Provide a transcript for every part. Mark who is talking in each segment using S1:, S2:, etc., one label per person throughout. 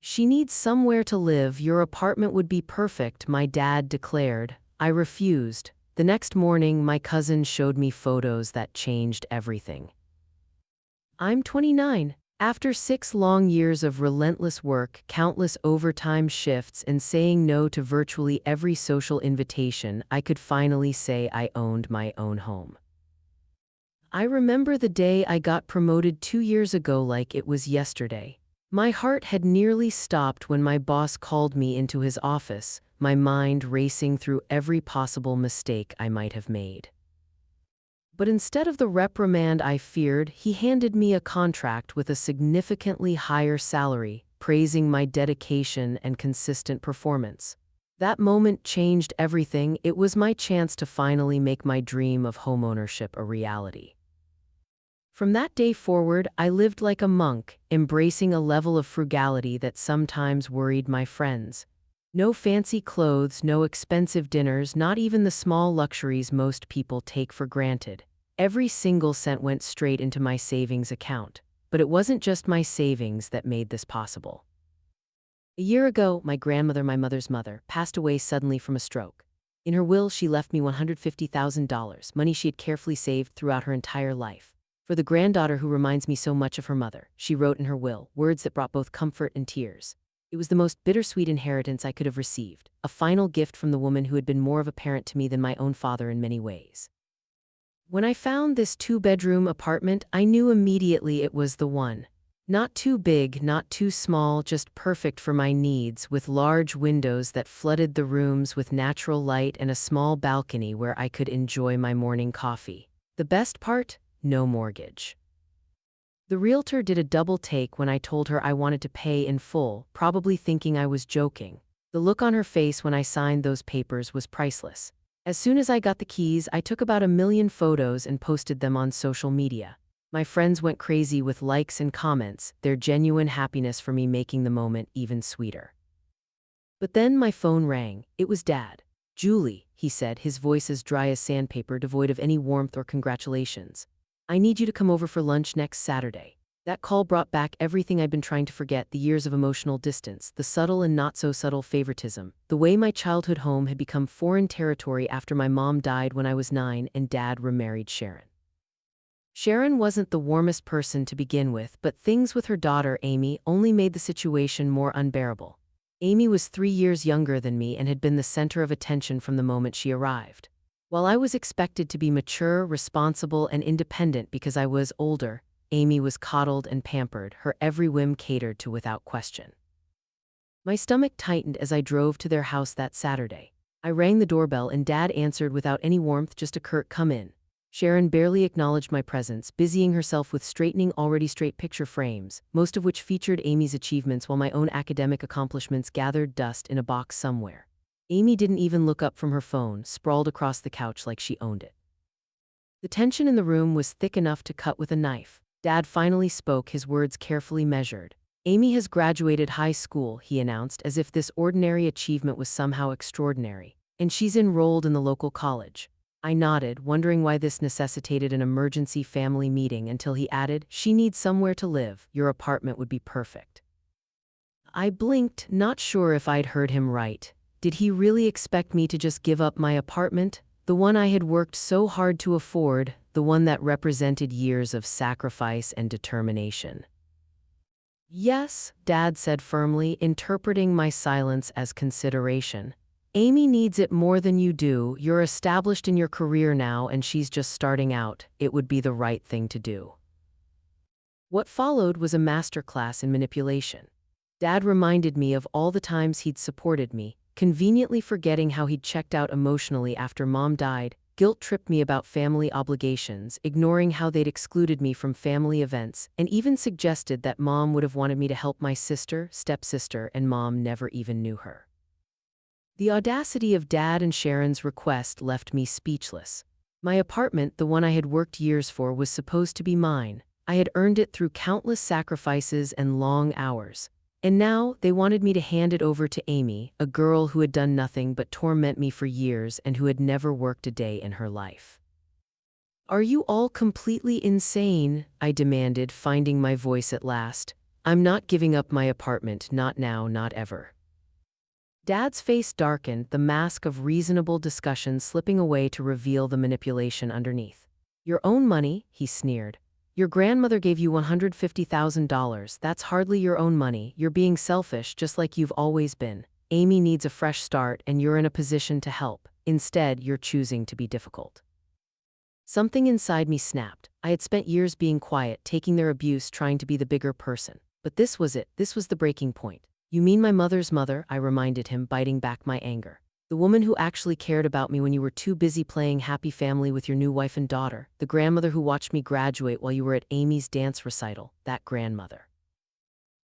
S1: She needs somewhere to live. Your apartment would be perfect, my dad declared. I refused. The next morning, my cousin showed me photos that changed everything. I'm 29. After 6 long years of relentless work, countless overtime shifts, and saying no to virtually every social invitation, I could finally say I owned my own home. I remember the day I got promoted 2 years ago like it was yesterday. My heart had nearly stopped when my boss called me into his office, my mind racing through every possible mistake I might have made. But instead of the reprimand I feared, he handed me a contract with a significantly higher salary, praising my dedication and consistent performance. That moment changed everything. It was my chance to finally make my dream of homeownership a reality. From that day forward, I lived like a monk, embracing a level of frugality that sometimes worried my friends. No fancy clothes, no expensive dinners, not even the small luxuries most people take for granted. Every single cent went straight into my savings account. But it wasn't just my savings that made this possible. A year ago, my grandmother, my mother's mother, passed away suddenly from a stroke. In her will, she left me $150,000, money she had carefully saved throughout her entire life. For the granddaughter who reminds me so much of her mother, she wrote in her will, words that brought both comfort and tears. It was the most bittersweet inheritance I could have received, a final gift from the woman who had been more of a parent to me than my own father in many ways. When I found this 2-bedroom apartment, I knew immediately it was the one. Not too big, not too small, just perfect for my needs, with large windows that flooded the rooms with natural light and a small balcony where I could enjoy my morning coffee. The best part? No mortgage. The realtor did a double take when I told her I wanted to pay in full, probably thinking I was joking. The look on her face when I signed those papers was priceless. As soon as I got the keys, I took about 1 million photos and posted them on social media. My friends went crazy with likes and comments, their genuine happiness for me making the moment even sweeter. But then my phone rang. It was Dad. "Julie," he said, his voice as dry as sandpaper, devoid of any warmth or congratulations. "I need you to come over for lunch next Saturday." That call brought back everything I'd been trying to forget, the years of emotional distance, the subtle and not-so-subtle favoritism, the way my childhood home had become foreign territory after my mom died when I was 9 and Dad remarried Sharon. Sharon wasn't the warmest person to begin with, but things with her daughter, Amy, only made the situation more unbearable. Amy was 3 years younger than me and had been the center of attention from the moment she arrived. While I was expected to be mature, responsible, and independent because I was older, Amy was coddled and pampered, her every whim catered to without question. My stomach tightened as I drove to their house that Saturday. I rang the doorbell and Dad answered without any warmth, just a curt "come in." Sharon barely acknowledged my presence, busying herself with straightening already straight picture frames, most of which featured Amy's achievements while my own academic accomplishments gathered dust in a box somewhere. Amy didn't even look up from her phone, sprawled across the couch like she owned it. The tension in the room was thick enough to cut with a knife. Dad finally spoke, his words carefully measured. "Amy has graduated high school," he announced, as if this ordinary achievement was somehow extraordinary, "and she's enrolled in the local college." I nodded, wondering why this necessitated an emergency family meeting, until he added, "She needs somewhere to live. Your apartment would be perfect." I blinked, not sure if I'd heard him right. Did he really expect me to just give up my apartment? The one I had worked so hard to afford, the one that represented years of sacrifice and determination. "Yes," Dad said firmly, interpreting my silence as consideration. "Amy needs it more than you do. You're established in your career now and she's just starting out. It would be the right thing to do." What followed was a masterclass in manipulation. Dad reminded me of all the times he'd supported me, conveniently forgetting how he'd checked out emotionally after Mom died, guilt-tripped me about family obligations, ignoring how they'd excluded me from family events, and even suggested that Mom would have wanted me to help my sister, stepsister, and Mom never even knew her. The audacity of Dad and Sharon's request left me speechless. My apartment, the one I had worked years for, was supposed to be mine. I had earned it through countless sacrifices and long hours. And now, they wanted me to hand it over to Amy, a girl who had done nothing but torment me for years and who had never worked a day in her life. "Are you all completely insane?" I demanded, finding my voice at last. I'm not giving up my apartment, not now, not ever. Dad's face darkened, the mask of reasonable discussion slipping away to reveal the manipulation underneath. Your own money, he sneered. Your grandmother gave you $150,000. That's hardly your own money. You're being selfish, just like you've always been. Amy needs a fresh start, and you're in a position to help. Instead, you're choosing to be difficult. Something inside me snapped. I had spent years being quiet, taking their abuse, trying to be the bigger person. But this was it. This was the breaking point. You mean my mother's mother? I reminded him, biting back my anger. The woman who actually cared about me when you were too busy playing happy family with your new wife and daughter. The grandmother who watched me graduate while you were at Amy's dance recital. That grandmother.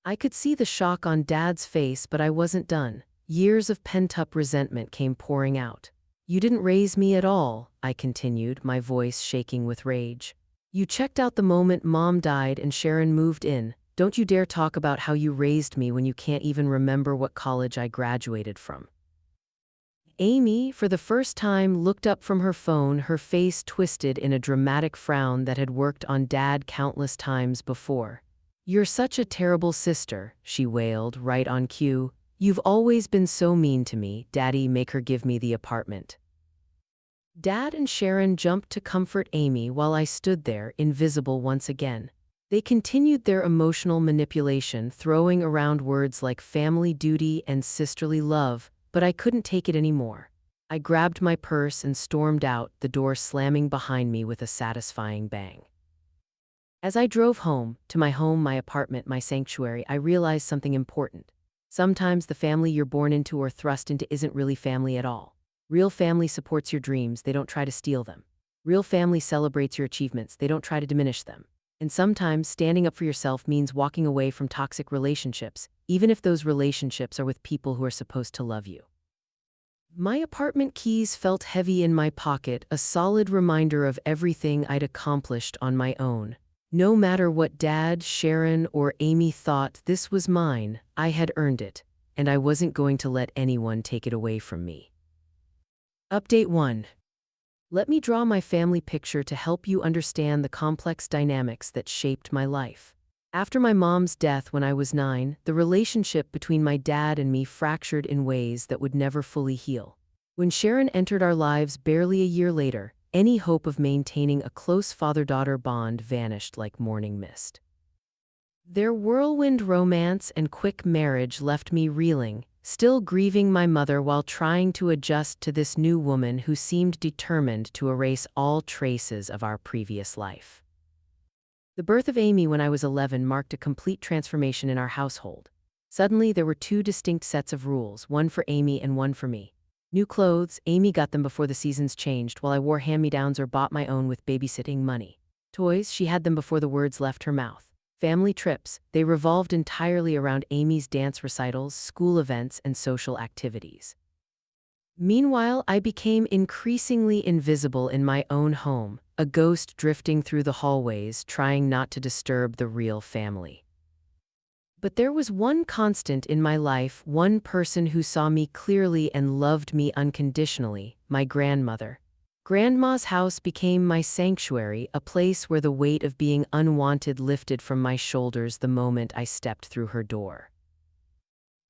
S1: I could see the shock on Dad's face, but I wasn't done. Years of pent-up resentment came pouring out. You didn't raise me at all, I continued, my voice shaking with rage. You checked out the moment Mom died and Sharon moved in. Don't you dare talk about how you raised me when you can't even remember what college I graduated from. Amy, for the first time, looked up from her phone, her face twisted in a dramatic frown that had worked on Dad countless times before. You're such a terrible sister, she wailed, right on cue. You've always been so mean to me. Daddy, make her give me the apartment. Dad and Sharon jumped to comfort Amy while I stood there, invisible once again. They continued their emotional manipulation, throwing around words like family duty and sisterly love, but I couldn't take it anymore. I grabbed my purse and stormed out, the door slamming behind me with a satisfying bang. As I drove home, my apartment, my sanctuary, I realized something important. Sometimes the family you're born into or thrust into isn't really family at all. Real family supports your dreams, they don't try to steal them. Real family celebrates your achievements, they don't try to diminish them. And sometimes standing up for yourself means walking away from toxic relationships, even if those relationships are with people who are supposed to love you. My apartment keys felt heavy in my pocket, a solid reminder of everything I'd accomplished on my own. No matter what Dad, Sharon, or Amy thought, this was mine. I had earned it, and I wasn't going to let anyone take it away from me. Update 1. Let me draw my family picture to help you understand the complex dynamics that shaped my life. After my mom's death when I was 9, the relationship between my dad and me fractured in ways that would never fully heal. When Sharon entered our lives barely a year later, any hope of maintaining a close father-daughter bond vanished like morning mist. Their whirlwind romance and quick marriage left me reeling, still grieving my mother while trying to adjust to this new woman who seemed determined to erase all traces of our previous life. The birth of Amy when I was 11 marked a complete transformation in our household. Suddenly, there were two distinct sets of rules, one for Amy and one for me. New clothes, Amy got them before the seasons changed, while I wore hand-me-downs or bought my own with babysitting money. Toys, she had them before the words left her mouth. Family trips, they revolved entirely around Amy's dance recitals, school events, and social activities. Meanwhile, I became increasingly invisible in my own home, a ghost drifting through the hallways, trying not to disturb the real family. But there was one constant in my life, one person who saw me clearly and loved me unconditionally, my grandmother. Grandma's house became my sanctuary, a place where the weight of being unwanted lifted from my shoulders the moment I stepped through her door.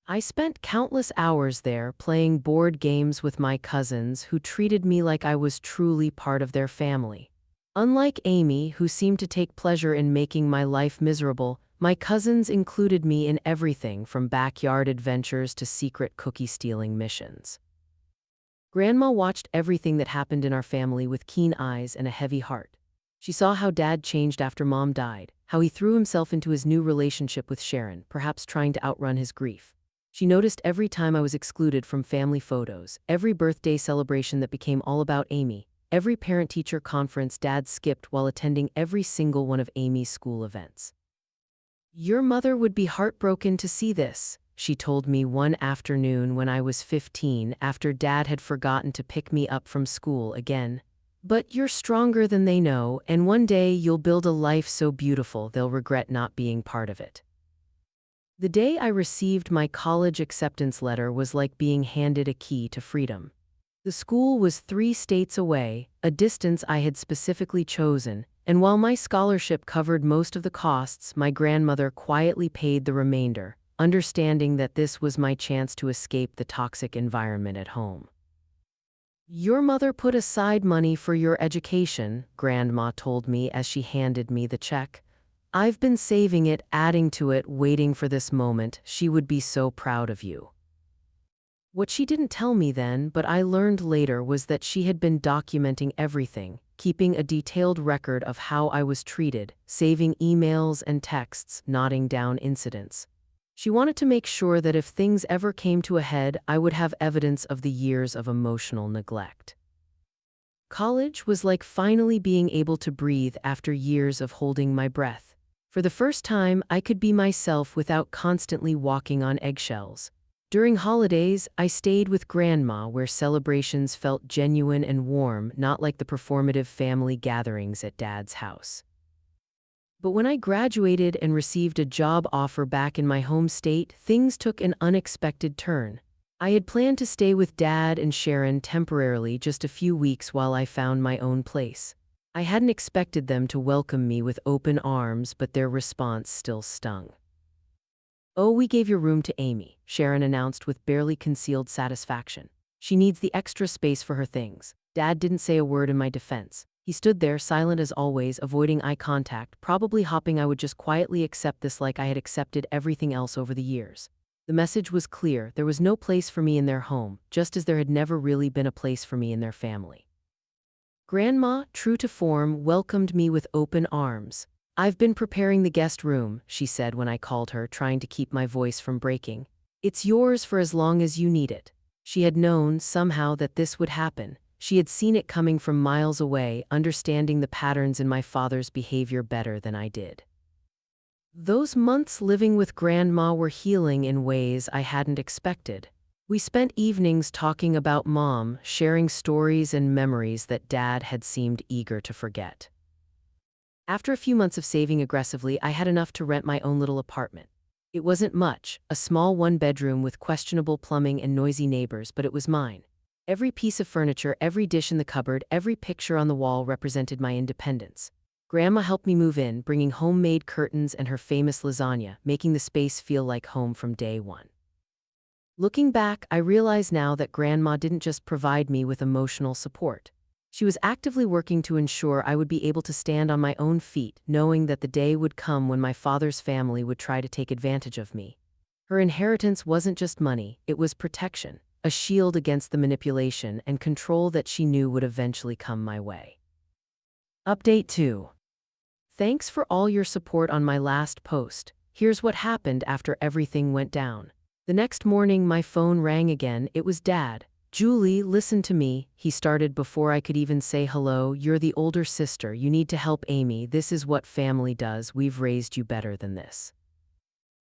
S1: I spent countless hours there playing board games with my cousins who treated me like I was truly part of their family. Unlike Amy, who seemed to take pleasure in making my life miserable, my cousins included me in everything from backyard adventures to secret cookie-stealing missions. Grandma watched everything that happened in our family with keen eyes and a heavy heart. She saw how Dad changed after Mom died, how he threw himself into his new relationship with Sharon, perhaps trying to outrun his grief. She noticed every time I was excluded from family photos, every birthday celebration that became all about Amy, every parent-teacher conference Dad skipped while attending every single one of Amy's school events. Your mother would be heartbroken to see this, she told me one afternoon when I was 15 after Dad had forgotten to pick me up from school again. But you're stronger than they know, and one day you'll build a life so beautiful they'll regret not being part of it. The day I received my college acceptance letter was like being handed a key to freedom. The school was 3 states away, a distance I had specifically chosen, And while my scholarship covered most of the costs, my grandmother quietly paid the remainder, understanding that this was my chance to escape the toxic environment at home. "Your mother put aside money for your education," Grandma told me as she handed me the check. "I've been saving it, adding to it, waiting for this moment. She would be so proud of you." What she didn't tell me then, but I learned later, was that she had been documenting everything, keeping a detailed record of how I was treated, saving emails and texts, noting down incidents. She wanted to make sure that if things ever came to a head, I would have evidence of the years of emotional neglect. College was like finally being able to breathe after years of holding my breath. For the first time, I could be myself without constantly walking on eggshells. During holidays, I stayed with Grandma, where celebrations felt genuine and warm, not like the performative family gatherings at Dad's house. But when I graduated and received a job offer back in my home state, things took an unexpected turn. I had planned to stay with Dad and Sharon temporarily, just a few weeks while I found my own place. I hadn't expected them to welcome me with open arms, but their response still stung. "Oh, we gave your room to Amy," Sharon announced with barely concealed satisfaction. "She needs the extra space for her things." Dad didn't say a word in my defense. He stood there, silent as always, avoiding eye contact, probably hoping I would just quietly accept this like I had accepted everything else over the years. The message was clear: there was no place for me in their home, just as there had never really been a place for me in their family. Grandma, true to form, welcomed me with open arms. "I've been preparing the guest room," she said when I called her, trying to keep my voice from breaking. "It's yours for as long as you need it." She had known, somehow, that this would happen. She had seen it coming from miles away, understanding the patterns in my father's behavior better than I did. Those months living with Grandma were healing in ways I hadn't expected. We spent evenings talking about Mom, sharing stories and memories that Dad had seemed eager to forget. After a few months of saving aggressively, I had enough to rent my own little apartment. It wasn't much, a small one-bedroom with questionable plumbing and noisy neighbors, but it was mine. Every piece of furniture, every dish in the cupboard, every picture on the wall represented my independence. Grandma helped me move in, bringing homemade curtains and her famous lasagna, making the space feel like home from day one. Looking back, I realize now that Grandma didn't just provide me with emotional support. She was actively working to ensure I would be able to stand on my own feet, knowing that the day would come when my father's family would try to take advantage of me. Her inheritance wasn't just money, it was protection, a shield against the manipulation and control that she knew would eventually come my way. Update 2. Thanks for all your support on my last post. Here's what happened after everything went down. The next morning, my phone rang again. It was Dad. "Julie, listen to me," he started before I could even say hello. "You're the older sister. You need to help Amy. This is what family does. We've raised you better than this."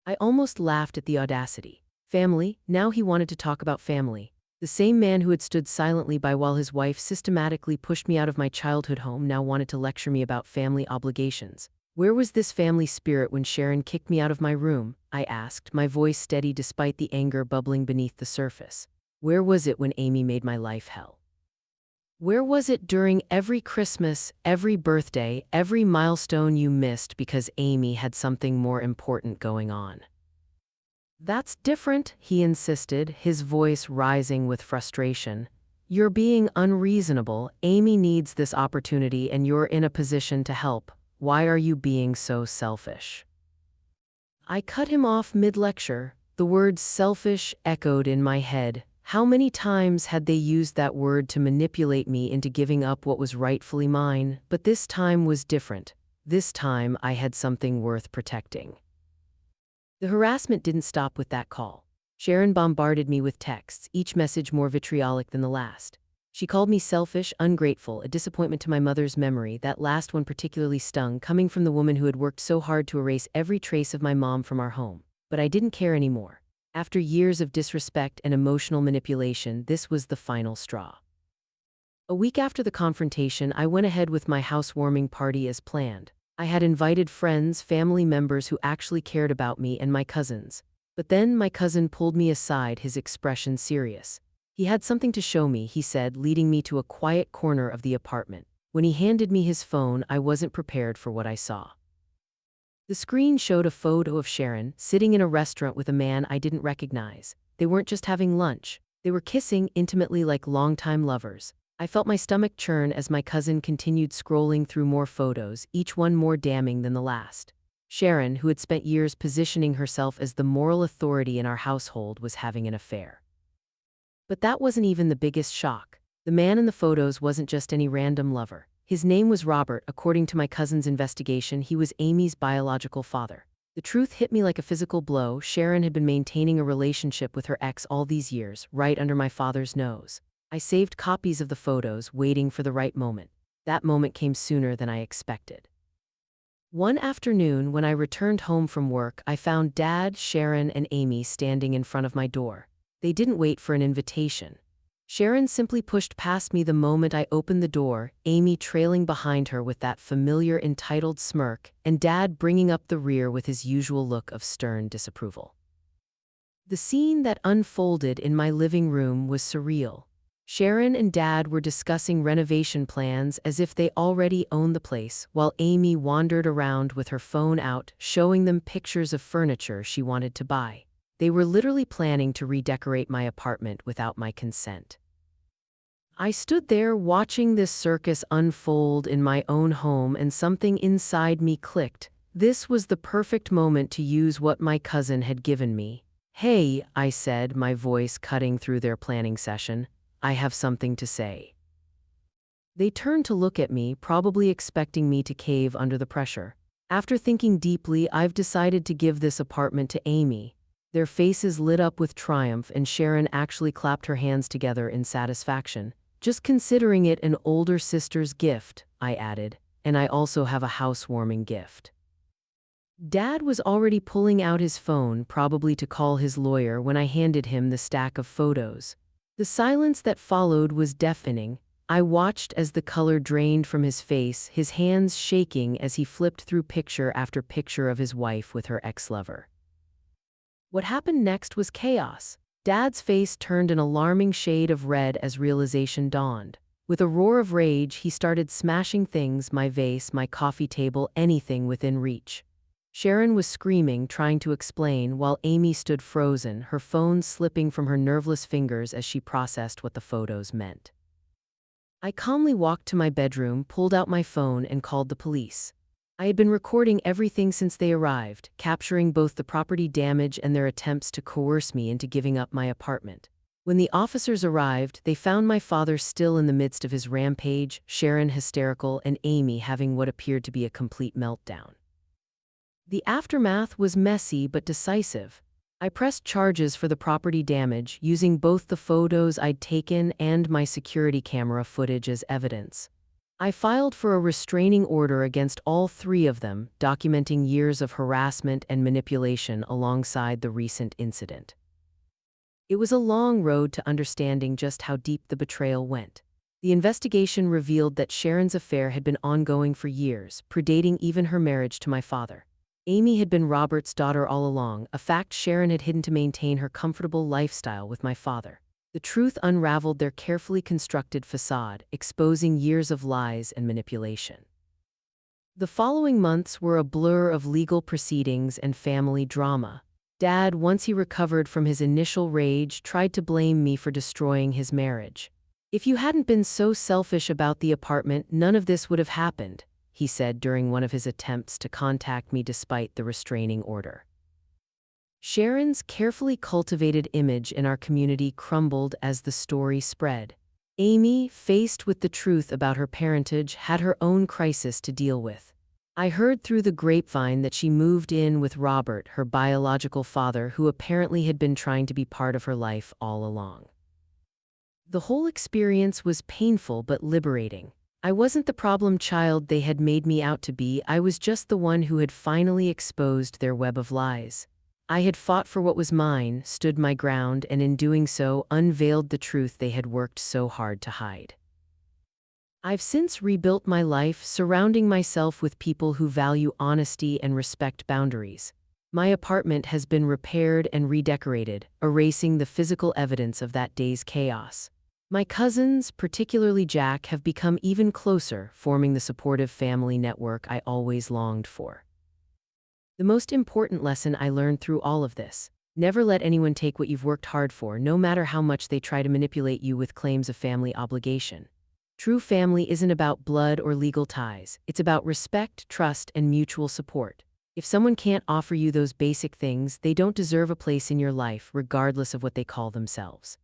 S1: I almost laughed at the audacity. Family? Now he wanted to talk about family. The same man who had stood silently by while his wife systematically pushed me out of my childhood home now wanted to lecture me about family obligations. Where was this family spirit when Sharon kicked me out of my room? I asked, my voice steady despite the anger bubbling beneath the surface. Where was it when Amy made my life hell? Where was it during every Christmas, every birthday, every milestone you missed because Amy had something more important going on? "That's different," he insisted, his voice rising with frustration. "You're being unreasonable. Amy needs this opportunity and you're in a position to help. Why are you being so selfish?" I cut him off mid-lecture. The word selfish echoed in my head. How many times had they used that word to manipulate me into giving up what was rightfully mine? But this time was different. This time I had something worth protecting. The harassment didn't stop with that call. Sharon bombarded me with texts, each message more vitriolic than the last. She called me selfish, ungrateful, a disappointment to my mother's memory. That last one particularly stung, coming from the woman who had worked so hard to erase every trace of my mom from our home. But I didn't care anymore. After years of disrespect and emotional manipulation, this was the final straw. A week after the confrontation, I went ahead with my housewarming party as planned. I had invited friends, family members who actually cared about me, and my cousins. But then my cousin pulled me aside, his expression serious. He had something to show me, he said, leading me to a quiet corner of the apartment. When he handed me his phone, I wasn't prepared for what I saw. The screen showed a photo of Sharon sitting in a restaurant with a man I didn't recognize. They weren't just having lunch. They were kissing intimately like longtime lovers. I felt my stomach churn as my cousin continued scrolling through more photos, each one more damning than the last. Sharon, who had spent years positioning herself as the moral authority in our household, was having an affair. But that wasn't even the biggest shock. The man in the photos wasn't just any random lover. His name was Robert. According to my cousin's investigation, he was Amy's biological father. The truth hit me like a physical blow. Sharon had been maintaining a relationship with her ex all these years, right under my father's nose. I saved copies of the photos, waiting for the right moment. That moment came sooner than I expected. One afternoon, when I returned home from work, I found Dad, Sharon, and Amy standing in front of my door. They didn't wait for an invitation. Sharon simply pushed past me the moment I opened the door, Amy trailing behind her with that familiar entitled smirk, and Dad bringing up the rear with his usual look of stern disapproval. The scene that unfolded in my living room was surreal. Sharon and Dad were discussing renovation plans as if they already owned the place, while Amy wandered around with her phone out, showing them pictures of furniture she wanted to buy. They were literally planning to redecorate my apartment without my consent. I stood there watching this circus unfold in my own home, and something inside me clicked. This was the perfect moment to use what my cousin had given me. "Hey," I said, my voice cutting through their planning session. "I have something to say." They turned to look at me, probably expecting me to cave under the pressure. After thinking deeply, I've decided to give this apartment to Amy. Their faces lit up with triumph, and Sharon actually clapped her hands together in satisfaction. "Just considering it an older sister's gift," I added, "and I also have a housewarming gift." Dad was already pulling out his phone, probably to call his lawyer, when I handed him the stack of photos. The silence that followed was deafening. I watched as the color drained from his face, his hands shaking as he flipped through picture after picture of his wife with her ex-lover. What happened next was chaos. Dad's face turned an alarming shade of red as realization dawned. With a roar of rage, he started smashing things, my vase, my coffee table, anything within reach. Sharon was screaming, trying to explain, while Amy stood frozen, her phone slipping from her nerveless fingers as she processed what the photos meant. I calmly walked to my bedroom, pulled out my phone, and called the police. I had been recording everything since they arrived, capturing both the property damage and their attempts to coerce me into giving up my apartment. When the officers arrived, they found my father still in the midst of his rampage, Sharon hysterical, and Amy having what appeared to be a complete meltdown. The aftermath was messy but decisive. I pressed charges for the property damage, using both the photos I'd taken and my security camera footage as evidence. I filed for a restraining order against all three of them, documenting years of harassment and manipulation alongside the recent incident. It was a long road to understanding just how deep the betrayal went. The investigation revealed that Sharon's affair had been ongoing for years, predating even her marriage to my father. Amy had been Robert's daughter all along, a fact Sharon had hidden to maintain her comfortable lifestyle with my father. The truth unraveled their carefully constructed facade, exposing years of lies and manipulation. The following months were a blur of legal proceedings and family drama. Dad, once he recovered from his initial rage, tried to blame me for destroying his marriage. "If you hadn't been so selfish about the apartment, none of this would have happened," he said during one of his attempts to contact me despite the restraining order. Sharon's carefully cultivated image in our community crumbled as the story spread. Amy, faced with the truth about her parentage, had her own crisis to deal with. I heard through the grapevine that she moved in with Robert, her biological father, who apparently had been trying to be part of her life all along. The whole experience was painful but liberating. I wasn't the problem child they had made me out to be. I was just the one who had finally exposed their web of lies. I had fought for what was mine, stood my ground, and in doing so, unveiled the truth they had worked so hard to hide. I've since rebuilt my life, surrounding myself with people who value honesty and respect boundaries. My apartment has been repaired and redecorated, erasing the physical evidence of that day's chaos. My cousins, particularly Jack, have become even closer, forming the supportive family network I always longed for. The most important lesson I learned through all of this: never let anyone take what you've worked hard for, no matter how much they try to manipulate you with claims of family obligation. True family isn't about blood or legal ties, it's about respect, trust, and mutual support. If someone can't offer you those basic things, they don't deserve a place in your life, regardless of what they call themselves.